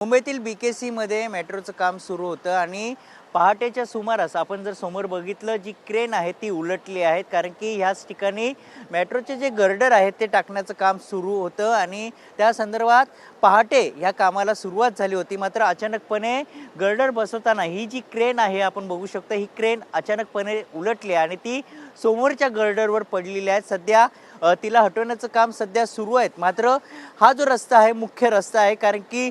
मुंबईतील BKCमध्ये मेट्रोचं काम सुरू होतं आणि पहाटेच्या सुमारास आपण जर समोर बघितलं जी क्रेन आहे ती उलटली आहे, कारण की ह्याच ठिकाणी मेट्रोचे जे गर्डर आहेत ते टाकण्याचं काम सुरू होतं आणि त्या संदर्भात पहाटे ह्या कामाला सुरुवात झाली होती. मात्र अचानकपणे गर्डर बसवताना ही जी क्रेन आहे आपण बघू शकतो, ही क्रेन अचानकपणे उलटली आणि ती समोरच्या गर्डरवर पडलेली आहे. सध्या तिला हटवण्याचं काम सध्या सुरू आहे. मात्र हा जो रस्ता आहे मुख्य रस्ता आहे, कारण की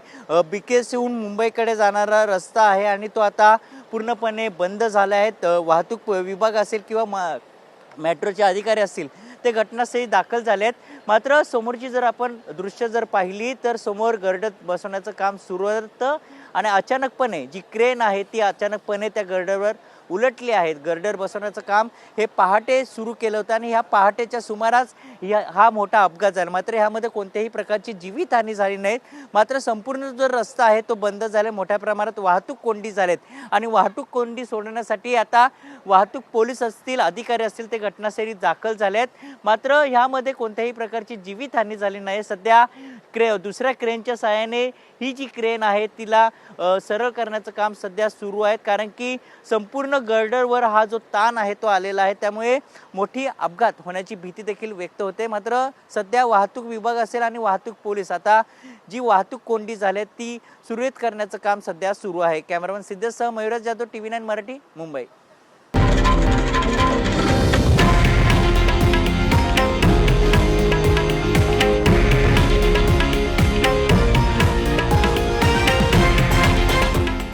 BKCहून मुंबईकडे जाणारा रस्ता आहे आणि तो आता पूर्णपणे बंद झाला आहे. वाहतूक विभाग असेल किंवा मेट्रोचे अधिकारी असतील ते घटनास्थळी दाखल झाले आहेत. मात्र समोरची जर आपण दृश्य जर पाहिली तर समोर गर्डर बसवण्याचं काम सुरू होतं आणि अचानकपणे जी क्रेन आहे ती अचानकपणे त्या गर्डरवर उलटली आहेत. गर्डर बसवण्याचं काम हे पहाटे सुरू केलं होतं आणि ह्या पहाटेच्या सुमारास हा मोठा अपघात झाला. मात्र ह्यामध्ये कोणत्याही प्रकारची जीवितहानी झाली नाही. मात्र संपूर्ण जो रस्ता आहे तो बंद झाला. मोठ्या प्रमाणात वाहतूक कोंडी झालेत आणि वाहतूक कोंडी सोडवण्यासाठी आता वाहतूक पोलीस असतील, अधिकारी असतील ते घटनास्थळी दाखल झाले आहेत. मात्र ह्यामध्ये कोणत्याही प्रकारची जीवितहानी झाली नाही. सध्या दुसऱ्या क्रेनच्या सहाय्याने ही जी क्रेन आहे तिला सरळ करण्याचं काम सध्या सुरू आहे, कारण की संपूर्ण गर्डरवर हा जो ताण आहे तो आलेला आहे. त्यामुळे मोठी अपघात होण्याची भीती देखील व्यक्त होते. मात्र सध्या वाहतूक विभाग असेल आणि वाहतूक पोलीस आता जी वाहतूक कोंडी झाली ती सुरळीत करण्याचं काम सध्या सुरू आहे. कॅमेरामन सिद्धेशसह मयुराज जाधव, TV9 मराठी, मुंबई.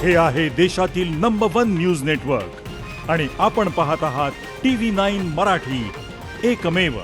हे आहे देशातील नंबर 1 न्यूज नेटवर्क आणि आपण पाहत आहात TV9 मराठी, एकमेव.